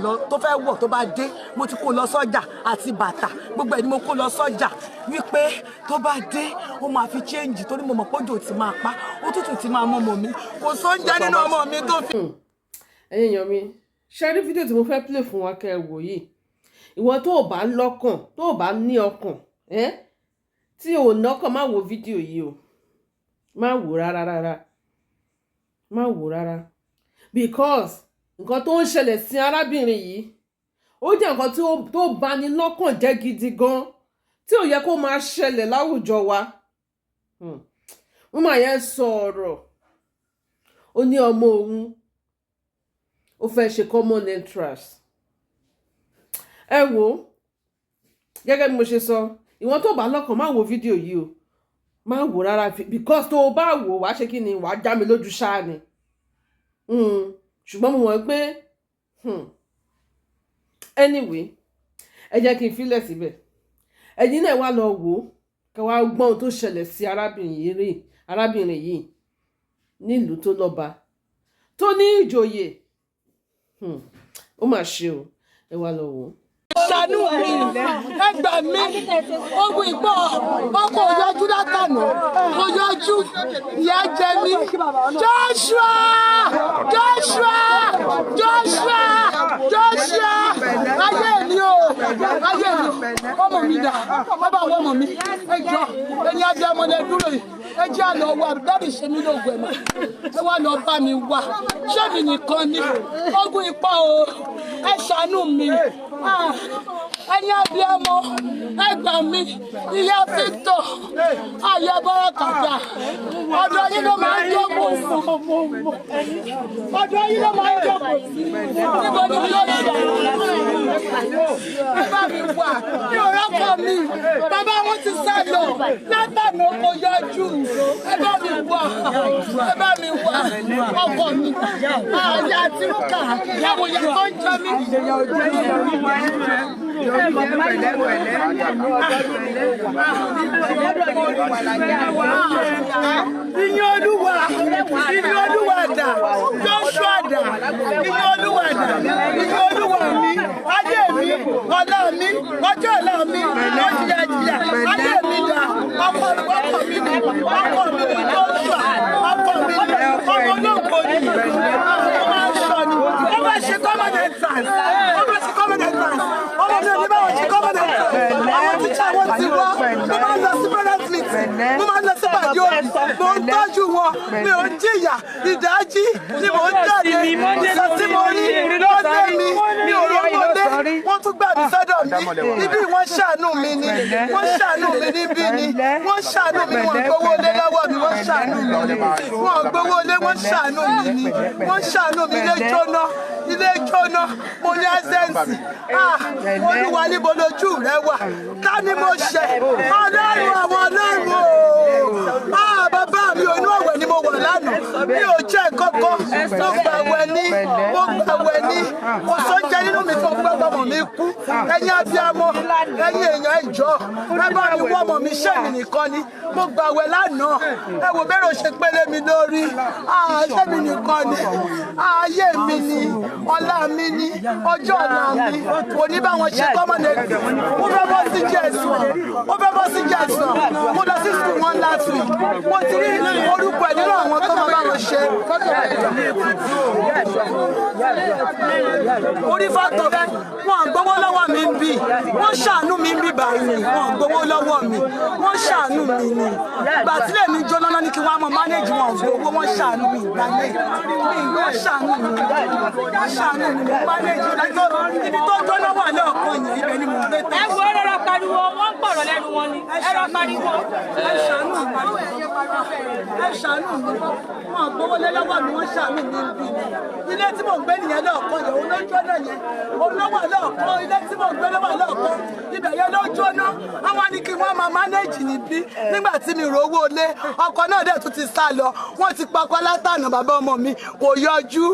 tó fẹ́ wọ̀ tó bá dé mo ti kó lọ sọ́jà àti bàtà gbogbo ẹ̀ ni mo kó lọ sọ́jà wípé tó bá dé ó máa fi change torí mo mọ̀ pójò ti máa pa òtútù ti máa mọ́ ọmọ mi kò sóúnjẹ nínú ọmọ mi tó fi. ẹ̀yin èèyàn mi ṣe rí fídíò tí mo fẹ́ play fún wa kẹ́ ẹ wò yìí ìwọ tó o bá lọ́kàn tó o bá ní ọkàn tí o nọ́kàn má wo fídíò yìí o má wò rárá má wò rárá because nǹkan tó ń ṣẹlẹ̀ sí arábìnrin yìí ó jẹ́ nǹkan tó bani lọ́kàn jẹ́ gidi gan tí ò yẹ kó máa ṣẹlẹ̀ láwùjọ wa. wọ́n máa yẹn sọ ọ̀rọ̀ ó ní ọmọ òun ó fẹ́ ṣe common entrance. ẹ wò gẹ́gẹ́ bí mo ṣe sọ ìwọ́n tó bá lọ́kàn má wo fídíò yìí o má wò rárá because tó o bá wò wá ṣe kí ni wàá já mi lójú ṣáá ni. ṣùgbọ́n mo mọ̀ pé anyway ẹ jẹ́ kí n filẹ̀ síbẹ̀ ẹ̀yin náà wá lọ wò ó kẹ́ wá gbọ́n ohun tó ṣẹlẹ̀ sí arábìnrin yìí nílùú tó lọ́ba tó ní ìjòyè ó mà ṣe o ẹ wá lọ wò ó. ṣàánú mi ẹ gbà mí ogun ìpọ ọkọ òyọjú látànà òyọjú ìyà jẹ mí Joshua ayé mi o ayé mi ọmọ mi dà bàbá àwọn ọmọ mi ẹ jọ ẹni ajé ọmọdé dúró yìí ẹ jẹ́ àlọ́ wa dábì ṣe mí lóògùn ẹ̀mọ́ ẹ wá lọ bá mi wá ṣé mi nìkan ni ogun ìpọ o ẹ ṣàánú mi. Ẹ̀yin abiyamọ ẹ gbà mí ìyá Victor ayé bọ́rọ̀kàtà ọ̀dọ̀ yín ló máa ń jókòó sí ọ̀dọ̀ yín ló máa ń jókòó sí níbo ni yóò ṣe ẹ bá mi wà ní ọ̀rọ̀kọ̀ mi bàbá wọn ti sá lọ látàná kò yọjú ẹ bá mi wà ọkọ mi àyà àtirúkà àwọn ìyá tó ń jẹ mí. Ìyìn Olúwa dà Joshua dà ìyìn Olúwa mi ayé mi ọlá mi ọjọ́ ọ̀la mi ọjìyàjìyà ayé mi dà ọkọ mi ni Joshua ọkọ mi ni ọmọ olóògbé ni ọmọ máa ń sọ ni ó máa ṣe common entrance ọmọ mi ò ní báwọn ṣe common entrance àwọn tíṣà wọn ti wá mo máa ń lọ sí parent meeting mo máa ń lọ sí pàdé òbí mo ń tọ́jú wọn mi ò ń jìyà ìdájí ni mo ń jáde ìsọ tí mo rí lọ́dẹ mi ò rówódé wọ́n tún gbà mí sọ́dọ̀ mi ibi wọ́n ṣàánú mi ni wọ́n ṣàánú mi níbí ni wọ́n ṣàánú mi wọ́n gbowó lé lọ́wọ́ mi wọ́n ṣàánú mi ni wọ́n gbowó lé wọ́n ṣàánú mi ni wọ́n ṣàánú mi ilé jóná mo ní ẹ́sẹ̀nsì Olúwa níbo lójú rẹ wà ká ní mo ṣe Ọlọ́run àwọn Ọlọ́run o bàbá mi ò inú ọ̀wẹ̀ ni mo wà lánàá mi ò jẹ́ kọ́kọ́ mo gbàwẹ̀ ní kò sóúnjẹ nínú mi tó gbọ́ ọmọ mi kú ẹ̀yin abiyamọ ẹ̀yin èèyàn ìjọ ẹ bá mi wọ́ ọmọ mi ṣé mi nìkan ni mo gbàwẹ̀ lánàá ẹ wò bẹ́rẹ̀ ò ṣe pélé mi lórí ṣé mi nìkan ni ayé mi ni ọlá mi ni ọjọ́ ọ̀la mi kò ní bá wọn ṣe kọ́mọ̀nẹ́tì ó fẹ́ bọ́ sí jẹ̀sán mo lọ sí school one last week mo ti rí orúkọ ẹ̀ nínú àwọn tó máa bá wọn ṣe orí fọ́tò wọn gbowó lọ́wọ́ mi ń bì wọ́n ṣàánú mi ń bì báyìí wọn gbowó lọ́wọ́ mi wọ́n ṣàánú mi ni ìgbà tí lèmi jó lọ́nà ní kí wọ́n á mọ mánéjì wọn gbowó wọ́n ṣàánú mi ìgbàlẹ̀ wọ́n ṣàánú mi mánéjì ibi tó jó lọ́wọ́ àlẹ́ ọ̀kan yẹn ibẹ̀ ni mo gbé tán. ẹ wo ẹrọ pariwo wọn ń pọ̀rọ̀ lẹ́nu wọn ni ẹrọ pariwo. ẹ ṣàánú mi wọn gbowó lé lọ́wọ́ mi wọ́n ṣàánú mi ń bì ilé tí mò ń gbé nìyẹn lọ́ọ̀kan yẹn olójó náà yẹn olówó lọ́ọ̀kan ilé tí mò ń gbé lọ́wọ́ lọ́ọ̀kan ibẹ̀ yẹn ló jóná àwọn ní kí wọ́n máa mánéjì níbí nígbà tí mi rówó lé ọkọ náà dẹ̀ tún ti sá lọ wọ́n ti pakọ́ látànà bàbá ọmọ mi kò yọjú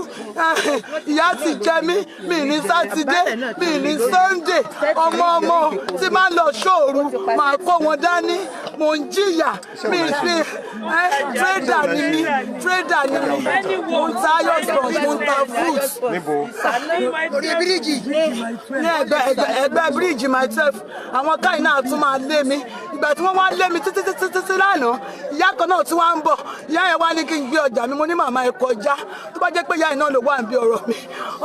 ìyà ti jẹ mí mi ní sátidé mi ní sọ́ndé ọmọ tí máa ń lọ ṣóòru máa kó wọn dání mo ń jìyà mi ṣe trader ni mi mo ń ta iron brush mo ń ta fruit orí bíríìjì ní ẹgbẹ́ bíríìjì myself àwọn káyìn náà tún máa lé mi ìgbà tí wọ́n wá lé mi títí lánàá ìyá kan náà tí wọ́n ń bọ̀ ìyá yẹn wá ní kí n gbé ọjà mi mo ní màmá ẹ kọjá tó bá jẹ́ pé ìyá yẹn náà ló wà níbi ọ̀rọ̀ mi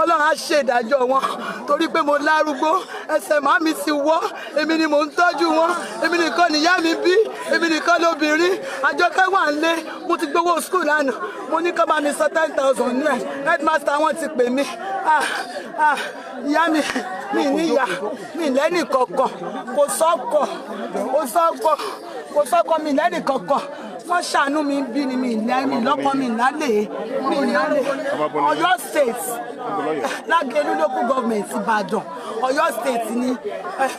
Ọlọ́run á ṣe ìdájọ́ wọn torí pé mo lárúgbó ẹsẹ̀ màmí ti wọ́ èmi ni mò ń tọ́jú wọn èmi nìkan nìyá mi bí èmi nìkan lóbìnrin Àjọkẹ́ wà ń lé mo ti gbowó school lánàá mo ní kọ́ bá mi sọ 10,000 ní ẹ̀ headmaster wọn ti pè mí ìyá mi níyà mi lẹ́nì kankan kò sọ́kọ̀ mi lẹ́nì kankan wọ́n ṣàánú mi bí ni mi lọ́kọ́ mi lálẹ́ Ọ̀yọ́ state Lágẹ̀lú local government Ìbàdàn Ọ̀yọ́ state ni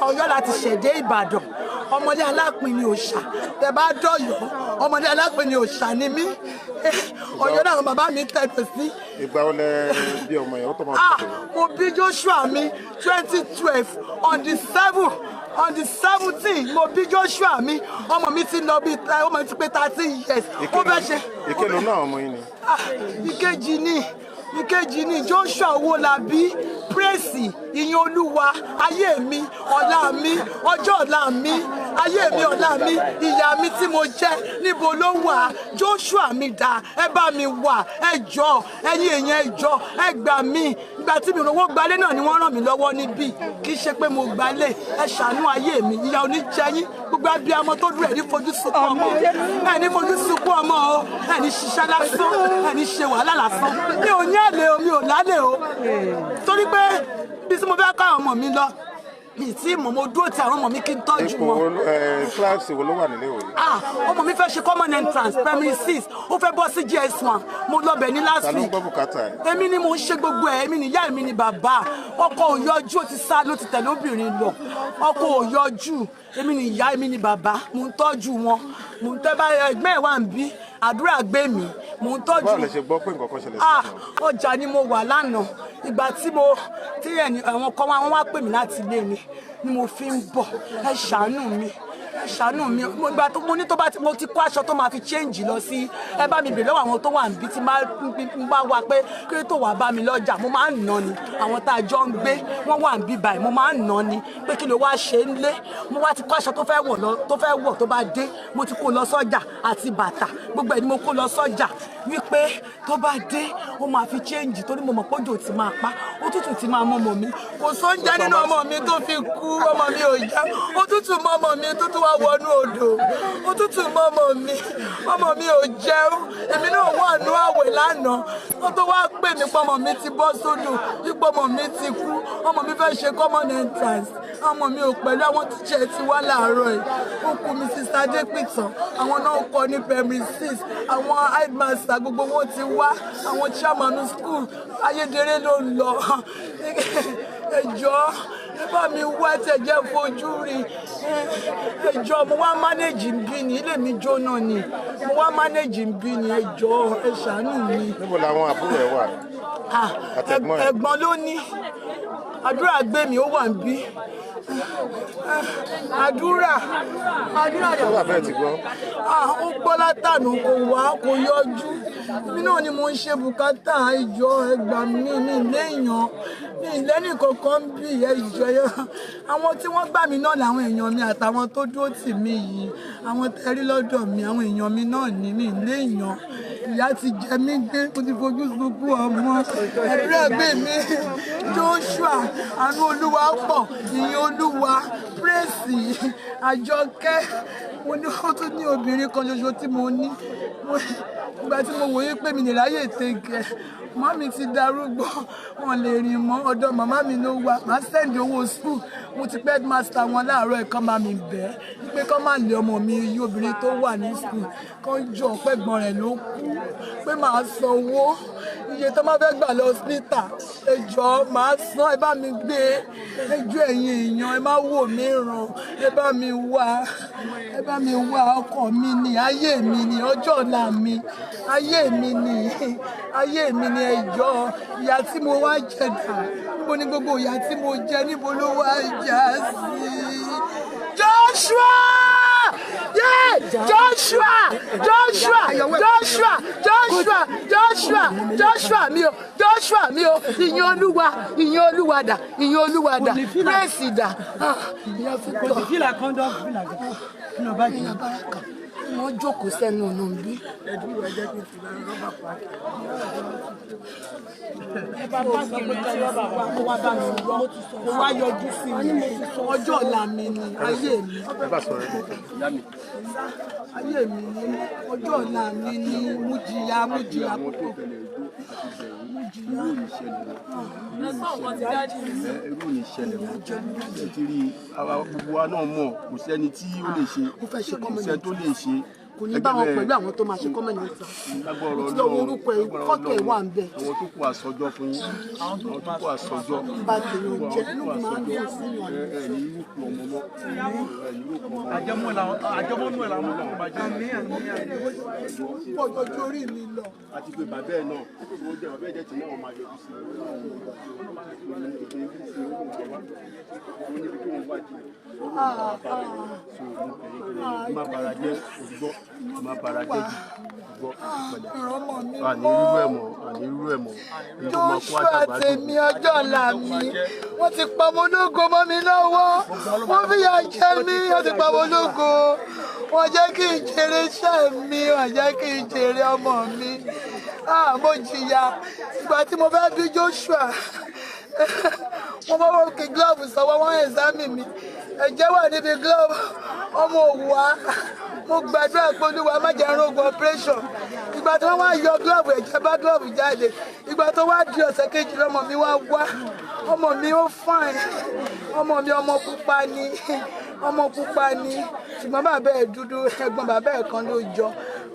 Ọ̀yọ́ láti ṣẹ̀dé Ìbàdàn ọmọdé alápín ni òòṣà tẹ bá dọ̀yọ́ ọmọdé alápín ni òòṣà ni mí Ọ̀yọ́ náà bàbá mi tẹ̀dọ̀ sí. ìgbà wo lẹ bí ọmọ yẹn ó tọ́ máa bí. mo bí Joshua mi 2012 on the 17th mo bí Joshua mi ọmọ mi ti lọ bí ọmọ mi ti pé 30 years ó fẹ́ ṣe. ìkẹlò náà ọmọ yín ni. ìkejì ni Joshua Owólabí Praise ìyìn Olúwa ayé mi ọ̀la mi ọjọ́ ọ̀la mi ayé mi ọ̀la mi ìyá mi tí mo jẹ́ níbo ló wà Joshua mi dà ẹ bá mi wà ẹ jọ̀ọ́ ẹ̀yin èèyàn ẹ jọ̀ọ́ ẹ gbà mí ìgbà tí mi rówó gbalé náà ni wọ́n ràn mí lọ́wọ́ níbí kì í ṣe pé mo gbalé ẹ ṣàánú ayé mi ìyá oníjẹyìn gbogbo abiyamọ tó dúró ẹ ní fojú sunkún ọmọ ẹ ní fojú sunkún ọmọ o ẹ ní ṣiṣẹ́ lásán ẹ ní ṣe wàhálà lásán mi ò ní àlè o mi ò lálè o torí pé bí tí mo fẹ́ ká ọmọ mi lọ mi tí mo dúró ti àwọn ọmọ mi kí n tọ́jú wọn. kíláàsì wo ló wà nílé ìwé. ọmọ mi fẹ́ ṣe common entrance primary 6 ó fẹ́ bọ́ sí GS1 mo lọ bẹ̀ ní last week. ta ló ń gbọ́ bùkátà ẹ̀. èmi ni mo ń ṣe gbogbo ẹ̀ èmi nìyá èmi ni bàbá ọkọ ò yọjú ó ti sá ló ti tẹ̀lé obìnrin lọ ọkọ ò yọjú èmi ni ìyá èmi ni bàbá mo ń tọ́jú wọn mo ń tẹ́ bá ẹgbẹ́ ẹ̀ wà ń bí àdúrà gbé mi mo ń tọ́jú. báwo lè ṣe gbọ́ pé nǹkan kan ṣẹlẹ̀ sí i. ọjà ni mo wà lánàá ìgbà tí àwọn kan wọn wá pè mí láti ilé mi ni mo fi ń bọ̀ ẹ ṣàánú mi ìgbà tó mo ní tó bá mo ti kó aṣọ tó máa fi change lọ sí ẹ bá mi bèrè lọ́wọ́ àwọn tó wà níbi tí n bá wá pé kí tó wà bá mi lọ́jà mo máa ń ná ni àwọn tá a jọ ń gbé wọ́n wà níbí báyìí mo máa ń ná ni pé kí ló wá ṣe ń lé mo wá ti kó aṣọ tó fẹ́ wọ̀ tó bá dé mo ti kó lọ sọ́jà àti bàtà gbogbo ẹ̀ ni mo kó lọ sọ́jà wípé tó bá dé ó máa fi change torí mo mọ̀ pé òjò ti máa pa òtútù ti máa mọ ọmọ mi kò sóúnjẹ nínú ọmọ mi tó fi kú ọmọ mi ò yá òtútù mọ ọmọ mi tó tún wá wọnú odò òtútù mọ ọmọ mi ò jẹun èmi náà wà nú àwẹ̀ lánàá wọ́n tó wá pè mí pé ọmọ mi ti bọ́ sódò wípé ọmọ mi ti kú ọmọ mi fẹ́ ṣe common entrance ọmọ mi ò pẹ̀lú àwọn tíṣẹ̀ ti wá láàárọ̀ yìí ó kú mi sí Adépìtàn àwọn náà kọ́ ní primary 6 àwọn headmaster gbogbo wọn ti wá àwọn chairman school Ayédèrè ló ń lọ ẹjọ́ ẹ bá mi wá tẹ̀jẹ́ fojú rí ẹjọ́ mo wá manage ń bí ni ilé mi jóná ni mo wá manage ń bí ni ẹjọ́ ẹ ṣàánú mi. níbo làwọn àbúrò ẹ wà. ẹ̀gbọ́n ló ní àdúrà gbé mi ó wà ń bí àdúrà yàrá bẹ́ẹ̀ ti gbọ́. ó gbọ́ látànù kò wá kò yọjú èmi náà ni mo ń ṣe bùkátà ìjọ ẹgbà mi ní ilé èèyàn ní ìlẹ́nì kankan bí ìjọ àwọn tí wọ́n gbà mí náà làwọn èèyàn mi àtàwọn tó dúró tì mí yìí àwọn tẹ́rí lọ́dọ̀ mi àwọn èèyàn mi náà ní ilé èèyàn ìyá ti jẹ mí gbé mo ti fojú sunkún ọmọ ẹ̀dúrà gbé mi Joshua àánú Olúwa pọ̀ ìyìn Olúwa Praise Àjọkẹ́ mo ní ó tún ní obìnrin kan ṣoṣo tí mo ní ìgbà tí mo wòye pé mi lè ráyè tẹ̀gẹ̀ màmí ti darúgbó wọn lè rìn mọ́ ọ̀dọ̀ màmá mi ló wà má sẹ́ndì owó skul mo ti pẹ́ headmaster wọn láàárọ̀ ẹ̀kan máa mi bẹ́ẹ̀ pé kán má lé ọmọ mi iye obìnrin tó wà ní skul kán jọ pẹ́gbọ́n rẹ̀ ló kú pé màá san owó iye tó má fẹ́ gbà lọ hospital ẹjọ́ màá san ẹ bá mi gbé ẹjọ́ ẹ̀yin èèyàn ẹ má wò mí ràn ẹ bá mi wá ọkọ mi ni ayé mi ni ọjọ́ ọ̀la mi ayé mi ni ẹjọ́ ìyà tí mo wá jẹ dà níbo ni gbogbo ìyà tí mo jẹ níbo ló wá já sí. Joshua Joshua mi o ìyìn Olúwa dà praise dà wọ́n jókòó sẹ́nu ọ̀nà bí. Mo wá yọjú sí mi ọjọ́ ọ̀la mi ni ayé mi. Ayé mi ni ọjọ́ ọ̀la mi ni mo jìyà púpọ̀. Irú ní ìṣẹ̀lẹ̀ wọn ti rí gbogbo wa náà mọ̀ kò sẹ́ni tí ó lè ṣe kò sẹ́ni tó lè ṣe kò ní bá wọn pẹ̀lú àwọn tó máa ṣe kọ́mẹ́ntì tí lọ́wọ́ orúkọ fọ́tò ẹ̀ wà ń bẹ̀. àwọn tó kù àsọjọ́ fún yín àwọn tó kù àsọjọ́ bá tèmi jẹ́ inú mi máa ń dùn sí wọn. ẹ̀yìn irúkú ọmọ mọ́ àjẹmọ́nú ẹ̀ làwọn ọmọ bá jẹ́ ọjọ́ orí mi lọ. àti pé bàbá ẹ̀ náà wọ́n jẹ́ bàbá ẹ̀ jẹ́ tí náà máa yọjú sí má bara jẹ́ ògbọ́ má bara jẹ́ ògbọ́ àní irú ẹ̀ mọ̀ Joshua tèmi ọjọ́ ọ̀la mi wọ́n ti pa ọmọ ológo mọ́ mi lọ́wọ́ wọ́n fìyà jẹ mí wọ́n ti pa ọmọ ológo wọ́n jẹ́ kí n jèrè iṣẹ́ mi wọ́n jẹ́ kí n jèrè ọmọ mi mo jìyà ìgbà tí mo fẹ́ bí Joshua wọ́n bá wọ́n kí glove sọ́wọ́ wọ́n ẹ̀sámì mi ẹ̀jẹ̀ wà níbi glove ọmọ òwúwa mo gbàdúrà pé Olúwa má jẹ́ rógun operation ìgbà tí wọ́n wá yọ glove ẹ̀jẹ̀ bá glove jáde ìgbà tó wá di ọ̀sẹ̀ kejì lọ́mọ mi wá ọmọ mi ó fine ọmọ mi ọmọ pupa ni ṣùgbọ́n bàbá ẹ̀ dúdú ẹ̀gbọ́n bàbá ẹ̀ kan ló jọ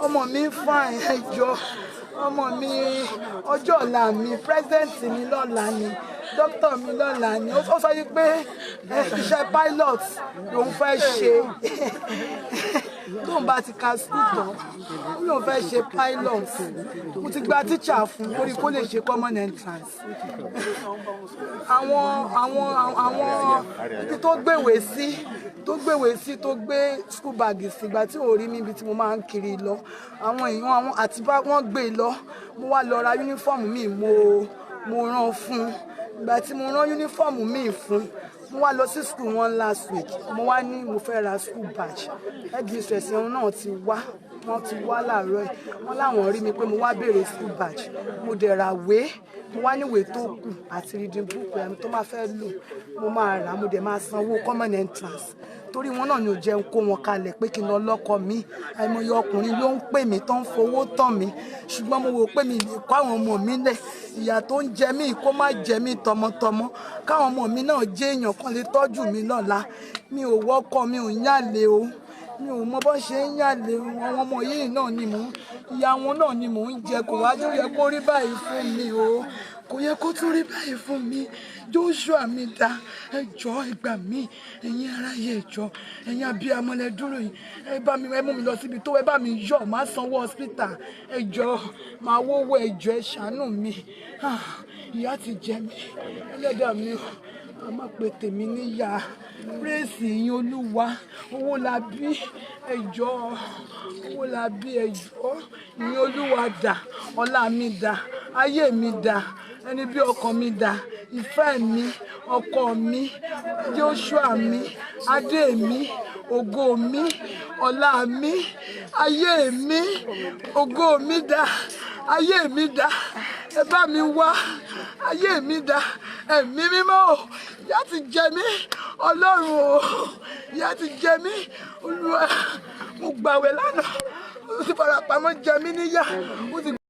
ọmọ mi fine ẹjọ́ ọmọ mi ọjọ́ ọ̀la mi present mi lọ́la ni dókítà mi lọ́la ni ó sọ yí pé iṣẹ́ pilot lòun fẹ́ ṣe tóun bá ti ka school tán lòun fẹ́ ṣe pilot mo ti gba teacher fún lórí kó lè ṣe common entrance àwọn ibi tó gbèwé sí tó gbé school bag sígbà tí ò rí mi ibi tí mo máa ń kiri lọ àwọn èèyàn àwọn àti bá wọ́n gbé lọ mo wá lọ ra yúnífọ́ọ̀mù mi mo rán fún ìgbà tí mo rán yúnífọ́ọ̀mù mi fún mo wá lọ sí school wọn last week mo wá ní mo fẹ́ ra school badge headmistress wọn náà ti wá láàárọ̀ yìí wọ́n láwọn rí mi pé mo wá béèrè school badge mo dẹ̀ ra wé mo wá níwèé tó kù àti reading book ẹni tó máa fẹ́ lò mo máa rà mo dẹ̀ máa sanwó common entrance torí wọn náà ni ò jẹun kó wọn kalẹ̀ pé kí n lọ lọ́kọ mi àìmọye ọkùnrin ló ń pè mí tó ń fowó tàn mí ṣùgbọ́n mo wò pé mi lè kó àwọn ọmọ mi lẹ̀ ìyà tó ń jẹ mí kó má jẹ mí tọmọtọmọ káwọn ọmọ mi náà jẹ́ èèyàn kan lè tọ́jú mi lọ́la mi ò wọ́kọ mi ò yálé o mi ò mọ bó ṣe ń yálé àwọn ọmọ yìí náà ni mò ń ìyá wọn náà ni mò ń jẹ kò wájú yẹ kó rí báyìí fún mi o kò yẹ kó tún rí báyìí fún mi Joshua mi dá ẹ jọ̀ọ́ ẹ gbà mí ẹ̀yin aráyé ẹ jọ̀ọ́ ẹ̀yin abiyamọ lẹ dúró yìí ẹ mú mi lọ síbi tó ẹ bá mi yọ má sanwó hospital ẹ jọ̀ọ́ máa wówó ẹ jọ̀ọ́ ẹ ṣàánú mi ìyà ti jẹ mí ẹlẹ́dàá mi a má pe tèmi níyà praise yín Olúwa owó la bí ẹ jọ̀ọ́ owó la bí ẹ jọ̀ọ́ yín Olúwa dà ọlá mi dà ayé mi dà ẹni bí ọkàn mi dà ìfẹ́ mi ọkọ mi Joshua mi adé mi ògo mi ọlá mi ayé mi ògo mi dà ayé mi dà ẹ bá mi wá ayé mi dà ẹ̀mí mímọ́ o ìyà ti jẹ mí Ọlọ́run o ìyà ti jẹ mí Olúwa mo gbàwẹ̀ lánàá ó ti farapamọ́ jẹ mí níyà ó ti.